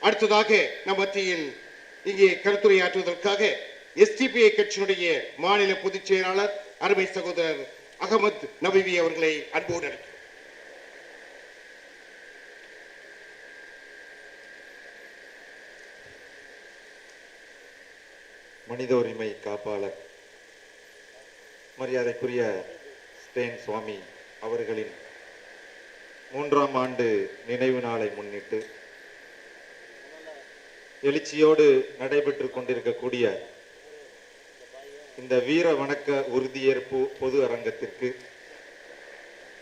அடுத்ததாக நம் மத்தியில் இங்கே கருத்துரையாற்றுவதற்காக எஸ்டிபிஐ கட்சியினுடைய மாநில பொதுச் செயலாளர் அருமை சகோதரர் அகமது நபிவி அவர்களை அன்போடு அழைக்கிறேன். மனித உரிமை காப்பாளர் மரியாதைக்குரிய ஸ்டேன் சுவாமி அவர்களின் 3ஆம் ஆண்டு நினைவு நாளை முன்னிட்டு எழுச்சியோடு நடைபெற்று கொண்டிருக்கக்கூடிய இந்த வீர வணக்க உறுதியேற்பு பொது அரங்கத்திற்கு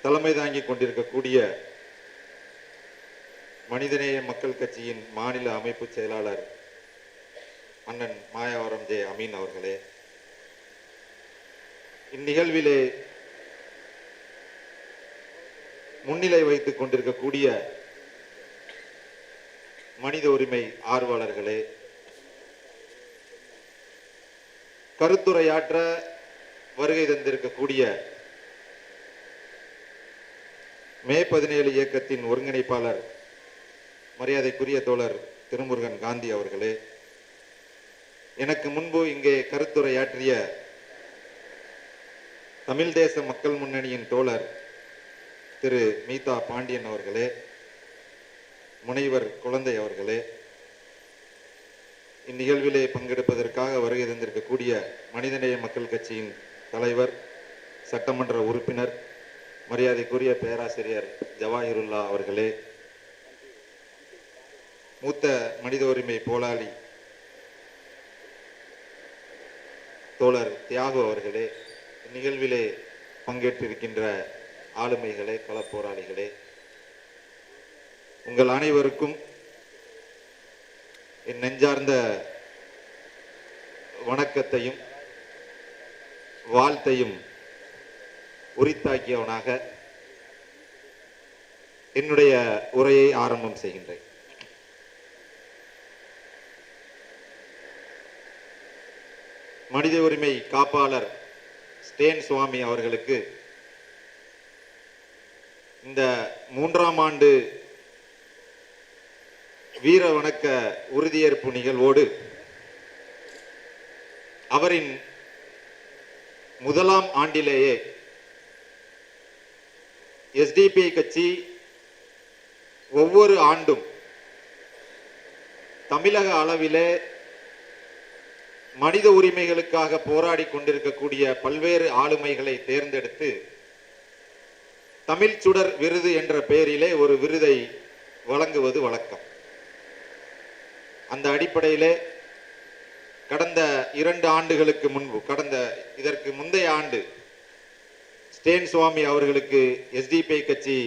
தலைமை தாங்கி கொண்டிருக்கக்கூடிய மனிதநேய மக்கள் கட்சியின் மாநில அமைப்பு செயலாளர் அண்ணன் மாயாவரம் ஜே அமீன் அவர்களே, இந்நிகழ்விலே முன்னிலை வைத்துக் கொண்டிருக்கக்கூடிய மனித உரிமை ஆர்வலர்களே, கருத்துரையாற்ற வருகை தந்திருக்கக்கூடிய மே 17 இயக்கத்தின் ஒருங்கிணைப்பாளர் மரியாதைக்குரிய தோழர் திருமுருகன் காந்தி அவர்களே, எனக்கு முன்பு இங்கே கருத்துரையாற்றிய தமிழ் தேச மக்கள் முன்னணியின் தோழர் திரு மீதா பாண்டியன் அவர்களே, முனைவர் குழந்தை அவர்களே, இந்நிகழ்விலே பங்கெடுப்பதற்காக வருகை தந்திருக்கக்கூடிய மனிதநேய மக்கள் கட்சியின் தலைவர் சட்டமன்ற உறுப்பினர் மரியாதைக்குரிய பேராசிரியர் ஜவாஹிருல்லா அவர்களே, மூத்த மனித உரிமை போராளி தோழர் தியாகு அவர்களே, இந்நிகழ்விலே பங்கேற்றிருக்கின்ற ஆளுமைகளே, களப்போராளிகளே, உங்கள் அனைவருக்கும் என் நெஞ்சார்ந்த வணக்கத்தையும் வாழ்த்தையும் உரித்தாக்கியவனாக என்னுடைய உரையை ஆரம்பம் செய்கின்றேன். மனித உரிமை காப்பாளர் ஸ்டேன் சுவாமி அவர்களுக்கு இந்த 3ஆம் ஆண்டு வீர வணக்க உறுதியேற்பு நிகழ்வோடு அவரின் முதலாம் ஆண்டிலேயே எஸ்டிபிஐ கட்சி ஒவ்வொரு ஆண்டும் தமிழக அளவிலே மனித உரிமைகளுக்காக போராடி கொண்டிருக்கக்கூடிய பல்வேறு ஆளுமைகளை தேர்ந்தெடுத்து தமிழ் சுடர் விருது என்ற பெயரிலே ஒரு விருதை வழங்குவது வழக்கம். அந்த அடிப்படையிலே கடந்த 2 ஆண்டுகளுக்கு முன்பு, இதற்கு முந்தைய ஆண்டு ஸ்டேன் சுவாமி அவர்களுக்கு எஸ்டிபிஐ கட்சி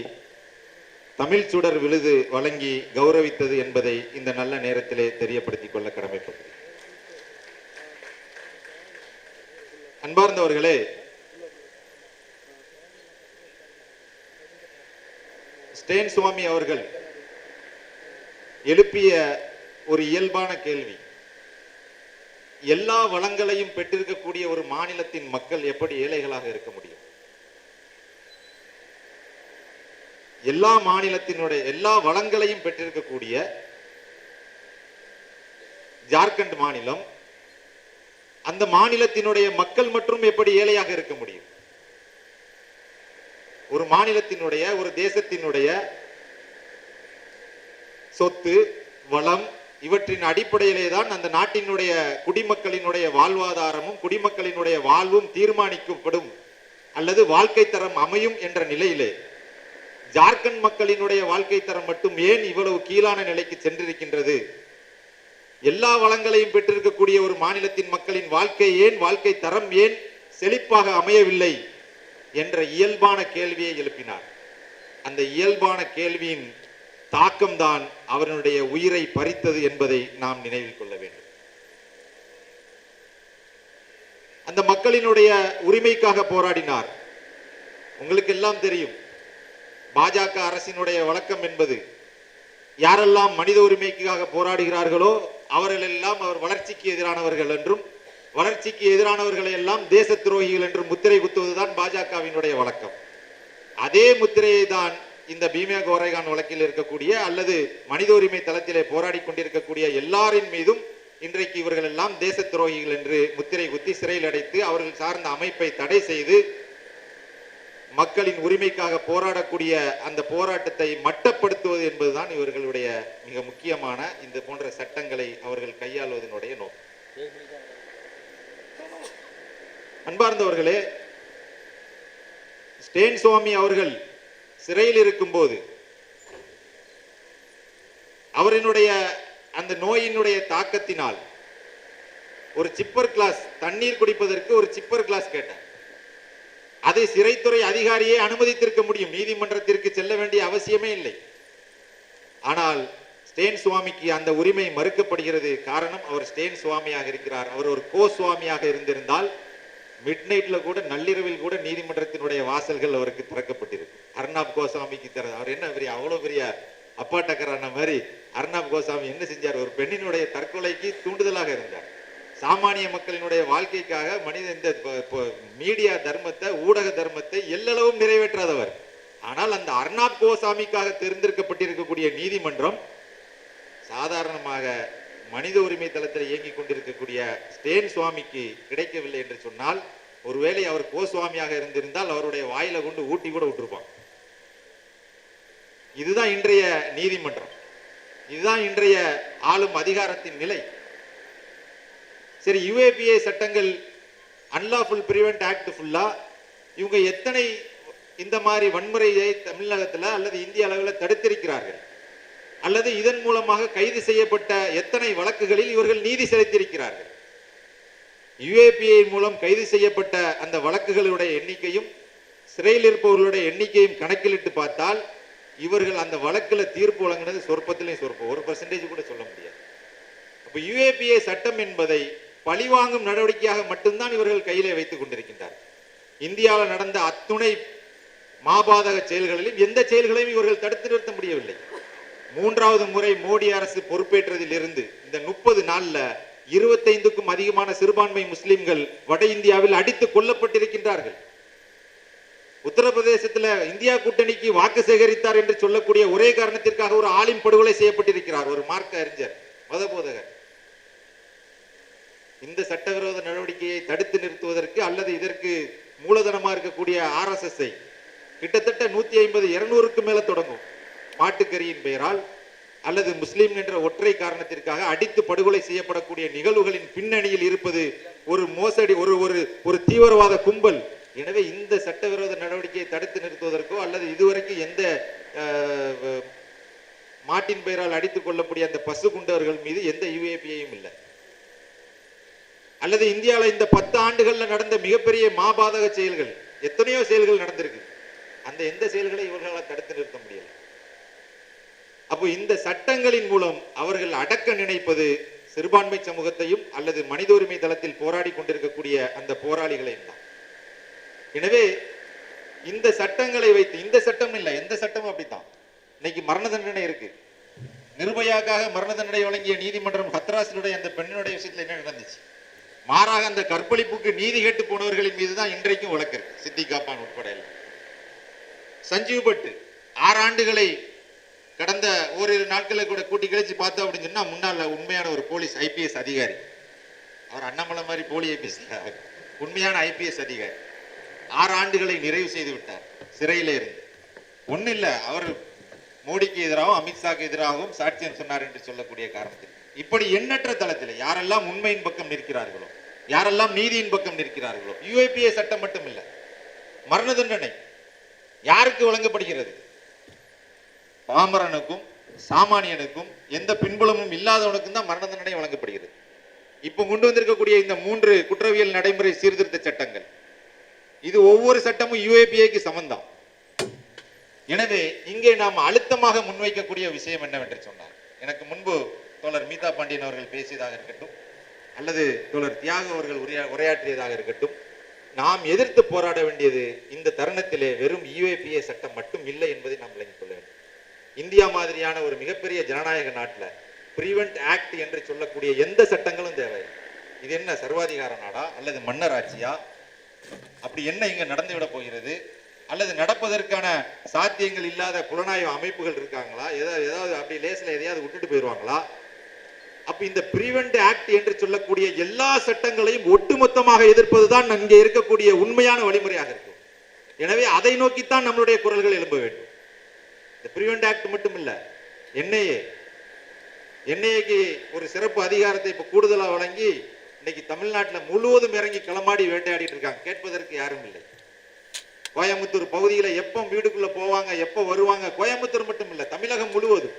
தமிழ் சுடர் விருது வழங்கி கௌரவித்தது என்பதை இந்த நல்ல நேரத்திலே தெரியப்படுத்திக் கொள்ள கடமைப்பட்டது. அன்பார்ந்தவர்களே, ஸ்டேன் சுவாமி அவர்கள் எழுப்பிய ஒரு இயல்பான கேள்வி, எல்லா வளங்களையும் பெற்றிருக்கக்கூடிய ஒரு மாநிலத்தின் மக்கள் எப்படி ஏழைகளாக இருக்க முடியும்? எல்லா மாநிலத்தினுடைய எல்லா வளங்களையும் பெற்றிருக்கக்கூடிய ஜார்க்கண்ட் மாநிலம், அந்த மாநிலத்தினுடைய மக்கள் மற்றும் எப்படி ஏழையாக இருக்க முடியும்? ஒரு மாநிலத்தினுடைய, ஒரு தேசத்தினுடைய சொத்து வளம் இவற்றின் அடிப்படையிலே தான் அந்த நாட்டினுடைய குடிமக்களினுடைய வாழ்வாதாரமும் குடிமக்களினுடைய வாழ்வும் தீர்மானிக்கப்படும் அல்லது வாழ்க்கை தரம் அமையும் என்ற நிலையிலே ஜார்க்கண்ட் மக்களினுடைய வாழ்க்கை தரம் மட்டும் ஏன் இவ்வளவு கீழான நிலைக்கு சென்றிருக்கின்றது? எல்லா வளங்களையும் பெற்றிருக்கக்கூடிய ஒரு மாநிலத்தின் மக்களின் வாழ்க்கை தரம் ஏன் செழிப்பாக அமையவில்லை என்ற இயல்பான கேள்வியை எழுப்பினார். அந்த இயல்பான கேள்வியின் தாக்கம்தான் அவருடைய உயிரை பறித்தது என்பதை நாம் நினைவில் கொள்ள வேண்டும். அந்த மக்களினுடைய உரிமைக்காக போராடினார். உங்களுக்கு எல்லாம் தெரியும், பாஜக அரசினுடைய வழக்கம் என்பது யாரெல்லாம் மனித உரிமைக்காக போராடுகிறார்களோ அவர்களெல்லாம் அவர் வளர்ச்சிக்கு எதிரானவர்கள் என்றும், வளர்ச்சிக்கு எதிரானவர்களை எல்லாம் தேச துரோகிகள் என்றும் முத்திரை குத்துவதுதான் பாஜகவினுடைய வழக்கம். அதே முத்திரையை தான் இந்த பீமா கோரேகான் வழக்கில் இருக்கக்கூடிய அல்லது மனித உரிமை தளத்திலே போராடி கொண்டிருக்கக்கூடிய எல்லாரின் மீதும் இன்றைக்கு இவர்கள் எல்லாம் தேச துரோகிகள் என்று முத்திரை குத்தி சிறையில் அடைத்து அவர்கள் சார்ந்த அமைப்பை தடை செய்து மக்களின் உரிமைக்காக போராடக்கூடிய அந்த போராட்டத்தை மட்டப்படுத்துவது என்பதுதான் இவர்களுடைய மிக முக்கியமான இந்த போன்ற சட்டங்களை அவர்கள் கையாளுவதனுடைய நோக்கம். அன்பார்ந்தவர்களே, ஸ்டேன் சுவாமி அவர்கள் சிறையில் இருக்கும் போது அவரினுடைய அந்த நோயினுடைய தாக்கத்தினால் ஒரு சிப்பர் கிளாஸ் தண்ணீர் குடிப்பதற்கு ஒரு சிப்பர் கிளாஸ் கேட்டார். அதை சிறைத்துறை அதிகாரியே அனுமதித்திருக்க முடியும், நீதிமன்றத்திற்கு செல்ல வேண்டிய அவசியமே இல்லை. ஆனால் ஸ்டேன் சுவாமிக்கு அந்த உரிமை மறுக்கப்படுகிறது. காரணம், அவர் ஸ்டேன் சுவாமியாக இருக்கிறார். அவர் ஒரு கோ சுவாமியாக இருந்திருந்தால் மிட் நைட்ல கூட, நள்ளிரவில் கூட நீதிமன்றத்தினுடைய வாசல்கள் அவருக்கு திறக்கப்பட்டிருக்கு. அர்னாப் கோசாமிக்கு அவர் என்ன பெரிய அவ்வளவு பெரிய அப்பாட்டக்கரான மாதிரி அர்னாப் கோசாமி என்ன செஞ்சார்? ஒரு பெண்ணினுடைய தற்கொலைக்கு தூண்டுதலாக இருந்தார். சாமானிய மக்களினுடைய வாழ்க்கைக்காக மனித இந்த மீடியா தர்மத்தை, ஊடக தர்மத்தை எல்லளவும் நிறைவேற்றாதவர். ஆனால் அந்த அர்னாப் கோசாமிக்காக தேர்ந்தெடுக்கப்பட்டிருக்கக்கூடிய நீதிமன்றம் சாதாரணமாக மனித உரிமை தளத்தில் இயங்கிக் கொண்டிருக்கக்கூடிய ஸ்டேன் சுவாமிக்கு கிடைக்கவில்லை என்று சொன்னால், ஒருவேளை அவர் கோசுவாமியாக இருந்திருந்தால் அவருடைய வாயில கொண்டு ஊட்டி கூட விட்டுருப்பான். இதுதான் இன்றைய நீதிமன்றம், இதுதான் இன்றைய ஆளும் அதிகாரத்தின் நிலை. சரி, யுஏபிஏ சட்டங்கள், அன்லாஃபுல் பிரிவென்ட் ஆக்ட் ஃபுல்லா இவங்க எத்தனை இந்த மாதிரி வன்முறையை தமிழகத்தில் அல்லது இந்திய அளவில் தடுத்திருக்கிறார்கள், அல்லது இதன் மூலமாக கைது செய்யப்பட்ட எத்தனை வழக்குகளில் இவர்கள் நீதி செலுத்தியிருக்கிறார்கள்? யுஏபிஏ மூலம் கைது செய்யப்பட்ட அந்த வழக்குகளுடைய எண்ணிக்கையும் சிறையில் இருப்பவர்களுடைய எண்ணிக்கையும் கணக்கிலிட்டு பார்த்தால் இவர்கள் அந்த வழக்குல தீர்ப்பு வழங்கினது சொற்பத்திலையும் சொற்பம், 1% கூட சொல்ல முடியாது. அப்ப யுஏபிஏ சட்டம் என்பதை பழிவாங்கும் நடவடிக்கையாக மட்டும்தான் இவர்கள் கையிலே வைத்துக் கொண்டிருக்கின்றார். இந்தியாவில் நடந்த அத்துணை மாபாதக செயல்களிலும் எந்த செயல்களையும் இவர்கள் தடுத்து நிறுத்த முடியவில்லை. 3வது முறை மோடி அரசு பொறுப்பேற்றதில் இருந்து இந்த 30 நாள்ல 25க்கும் அதிகமான சிறுபான்மை முஸ்லிம்கள் வட இந்தியாவில் அடித்து கொல்லப்பட்டிருக்கின்றார்கள். உத்தரப்பிரதேசத்தில் இந்தியா கூட்டணிக்கு வாக்கு சேகரித்தார் என்று சொல்லக்கூடிய ஒரே காரணத்திற்காக ஒரு ஆலிம் படுகொலை செய்யப்பட்டிருக்கிறார், ஒரு மார்க்க அறிஞர், மத போதகர். இந்த சட்டவிரோத நடவடிக்கையை தடுத்து நிறுத்துவதற்கு அல்லது இதற்கு மூலதனமா இருக்கக்கூடிய RSS கிட்டத்தட்ட 150-200க்கு மேல தொடங்கும் மாட்டுக்கரியின் பெயரால் அல்லது முஸ்லிம் என்ற ஒற்றை காரணத்திற்காக அடித்து படுகொலை செய்யப்படக்கூடிய நிகழ்வுகளின் பின்னணியில் இருப்பது ஒரு மோசடி, ஒரு தீவிரவாத கும்பல். எனவே இந்த சட்டவிரோத நடவடிக்கையை தடுத்து நிறுத்துவதற்கோ அல்லது இதுவரைக்கும் எந்த மாட்டின் பெயரால் அடித்துக் கொள்ளக்கூடிய அந்த பசு குண்டவர்கள் மீது எந்த யுஏபியும் இல்லை. அல்லது இந்தியாவில் இந்த 10 ஆண்டுகள்ல நடந்த மிகப்பெரிய மாபாதக செயல்கள், எத்தனையோ செயல்கள் நடந்திருக்கு, அந்த எந்த செயல்களை இவர்களால் தடுத்து நிறுத்த முடியல. அப்போ இந்த சட்டங்களின் மூலம் அவர்கள் அடக்க நினைப்பது சிறுபான்மை சமூகத்தையும் அல்லது மனித உரிமை தளத்தில் போராடி கொண்டிருக்கக்கூடிய அந்த போராளிகளையும் தான். எனவே இந்த சட்டங்களை வைத்து, இந்த சட்டம் இல்லை எந்த சட்டமும் அப்படித்தான். இன்னைக்கு மரண தண்டனை இருக்கு. நிர்பயாக்காக மரண தண்டனை வழங்கிய நீதிமன்றம் ஹத்ராஸினுடைய அந்த பெண்ணினுடைய விஷயத்தில் என்ன நடந்துச்சு? மாறாக அந்த கற்பழிப்புக்கு நீதி கேட்டு போனவர்களின் மீது தான் இன்றைக்கும் வழக்கு இருக்கு. சித்திக் காப்பான் உட்பட சஞ்சீவ் பட் 6 ஆண்டுகளை கடந்த ஓரிரு நாட்களை கூட கூட்டி கழிச்சு பார்த்தோம் அப்படின்னு சொன்னா, முன்னாள் உண்மையான ஒரு போலீஸ் IPS அதிகாரி, அவர் அண்ணாமலை மாதிரி போலி IPS உண்மையான IPS அதிகாரி 6 ஆண்டுகளை நிறைவு செய்து விட்டார் சிறையில இருந்து. ஒன்னும் இல்ல, அவர் மோடிக்கு எதிராகவும் அமித்ஷாக்கு எதிராகவும் சாட்சியம் சொன்னார் என்று சொல்லக்கூடிய காரணத்தில் இப்படி எண்ணற்ற தளத்தில் யாரெல்லாம் உண்மையின் பக்கம் நிற்கிறார்களோ, யாரெல்லாம் நீதியின் பக்கம் நிற்கிறார்களோ, யுஏபிஏ சட்டம் மட்டும் இல்ல, மரண தண்டனை யாருக்கு வழங்கப்படுகிறது? பாமரனுக்கும் சாமானியனுக்கும் எந்த பின்புலமும் இல்லாதவனுக்கும் தான் மரண தண்டனை வழங்கப்படுகிறது. இப்ப கொண்டு வந்திருக்கக்கூடிய இந்த 3 குற்றவியல் நடைமுறை சீர்திருத்த சட்டங்கள், இது ஒவ்வொரு சட்டமும் யுஏபிஏக்கு சமந்தான். எனவே இங்கே நாம் அழுத்தமாக முன்வைக்கக்கூடிய விஷயம் என்னவென்று சொன்னார், எனக்கு முன்பு தோழர் மீதா பாண்டியன் அவர்கள் பேசியதாக இருக்கட்டும் அல்லது தோழர் தியாக அவர்கள் உரையாற்றியதாக இருக்கட்டும், நாம் எதிர்த்து போராட வேண்டியது இந்த தருணத்திலே வெறும் யுஏபிஏ சட்டம் மட்டும் இல்லை என்பதை நாம் விளங்கிக் கொள்ள வேண்டும். இந்தியா மாதிரியான ஒரு மிகப்பெரிய ஜனநாயக நாட்டில் பிரிவென்ட் ஆக்ட் என்று சொல்லக்கூடிய எந்த சட்டங்களும் தேவை. இது என்ன சர்வாதிகார நாடா அல்லது மன்னர் ஆட்சியா? அப்படி என்ன இங்க நடந்துவிட போகிறது? அல்லது நடப்பதற்கான சாத்தியங்கள் இல்லாத புலனாய்வு அமைப்புகள் இருக்காங்களா? ஏதாவது அப்படி லேசில் எதையாவது விட்டுட்டு போயிடுவாங்களா? அப்ப இந்த பிரிவென்ட் ஆக்ட் என்று சொல்லக்கூடிய எல்லா சட்டங்களையும் ஒட்டுமொத்தமாக எதிர்ப்பதுதான் அங்கே இருக்கக்கூடிய உண்மையான வழிமுறையாக இருக்கும். எனவே அதை நோக்கித்தான் நம்மளுடைய குரல்கள் எழும்ப வேண்டும். இந்த பிரிவென்ட் ஆக்ட் மட்டும் இல்ல, என்ஐஏக்கு ஒரு சிறப்பு அதிகாரத்தை இப்ப கூடுதலா வழங்கி இன்னைக்கு தமிழ்நாட்டில் முழுவதும் இறங்கி களமாடி வேட்டையாடிட்டு இருக்காங்க. கேட்பதற்கு யாரும் இல்லை. கோயம்புத்தூர் பகுதியில எப்ப வீடுக்குள்ள போவாங்க, எப்ப வருவாங்க, கோயம்புத்தூர் மட்டும் இல்ல, தமிழகம் முழுவதும்.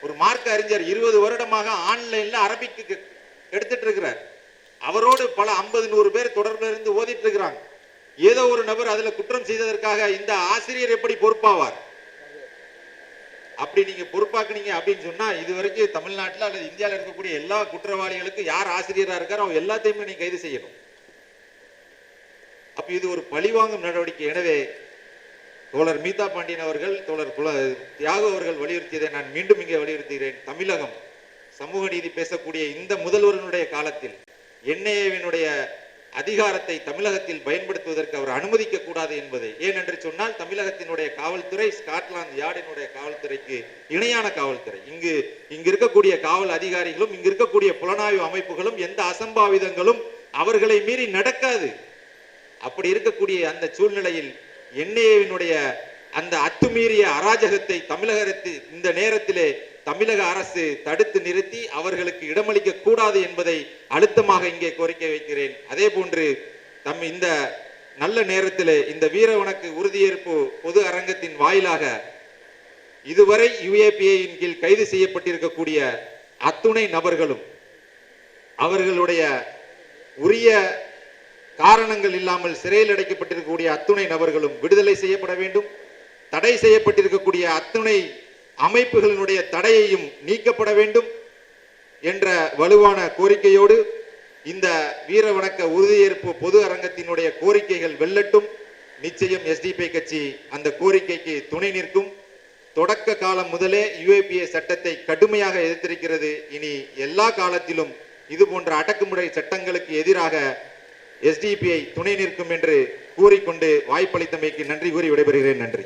ஒரு மார்க்க அறிஞர் 20 வருடமாக ஆன்லைன்ல அரபிக்கு எடுத்துட்டு இருக்கிறார். அவரோடு பல 50-100 பேர் தொடர்பில் இருந்து ஓதிட்டு இருக்கிறாங்க. ஏதோ ஒரு நபர் அதுல குற்றம் செய்ததற்காக இந்த ஆசிரியர் எப்படி பொறுப்பாவார்? அப்படி நீங்க பொறுப்பாக்குனீங்க அப்படின்னு சொன்னா இதுவரைக்கும் தமிழ்நாட்டில் அல்லது இந்தியாவில் இருக்கக்கூடிய எல்லா குற்றவாளிகளுக்கு யார் ஆசிரியரா இருக்காரோ அவங்க எல்லாத்தையுமே நீங்க கைது செய்யணும். அப்ப இது ஒரு பழிவாங்கும் நடவடிக்கை. எனவே தோழர் மீதா பாண்டியன் அவர்கள், தோழர் தியாகு அவர்கள் வலியுறுத்தியதை நான் மீண்டும் இங்கே வலியுறுத்துகிறேன். தமிழகம் சமூக நீதி பேசக்கூடிய இந்த முதல்வருடைய காலத்தில் என்ஐஏவினுடைய அதிகாரத்தை தமிழகத்தில் பயன்படுத்துவதற்கு அவர் அனுமதிக்க கூடாது என்பதை, ஏனென்று சொன்னால் தமிழகத்தினுடைய காவல்துறை ஸ்காட்லாந்து யார்டினுடைய காவல்துறைக்கு இணையான காவல்துறை. இங்கு இருக்கக்கூடிய காவல் அதிகாரிகளும் இங்கு இருக்கக்கூடிய புலனாய்வு அமைப்புகளும் எந்த அசம்பாவிதங்களும் அவர்களை மீறி நடக்காது. அப்படி இருக்கக்கூடிய அந்த சூழ்நிலையில் என்ஐஏவினுடைய அந்த அத்துமீறிய அராஜகத்தை தமிழகத்தில் இந்த நேரத்திலே தமிழக அரசு தடுத்து நிறுத்தி அவர்களுக்கு இடமளிக்க கூடாது என்பதை அழுத்தமாக இங்கே கோரிக்கை வைக்கிறேன். அதே போன்று இந்த நல்ல நேரத்தில் இந்த வீர வணக்க உறுதியேற்பு பொது அரங்கத்தின் வாயிலாக இதுவரை யுஏபிஏயின் கீழ் கைது செய்யப்பட்டிருக்கக்கூடிய அத்துணை நபர்களும் அவர்களுடைய உரிய காரணங்கள் இல்லாமல் சிறையில் அடைக்கப்பட்டிருக்கக்கூடிய அத்துணை நபர்களும் விடுதலை செய்யப்பட வேண்டும். தடை செய்யப்பட்டிருக்கக்கூடிய அத்துணை அமைப்புகளினுடைய தடையையும் நீக்கப்பட வேண்டும் என்ற வலுவான கோரிக்கையோடு இந்த வீர வணக்க உறுதியேற்பு பொது அரங்கத்தினுடைய கோரிக்கைகள் வெல்லட்டும். நிச்சயம் எஸ்டிபி கட்சி அந்த கோரிக்கைக்கு துணை நிற்கும். தொடக்க காலம் முதலே யுஏபிஏ சட்டத்தை கடுமையாக எதிர்த்திருக்கிறது. இனி எல்லா காலத்திலும் இது போன்ற அடக்குமுறை சட்டங்களுக்கு எதிராக எஸ்டிபிஐ துணை நிற்கும் என்று கூறிக்கொண்டு வாய்ப்பளித்தமைக்கு நன்றி கூறி விடைபெறுகிறேன். நன்றி.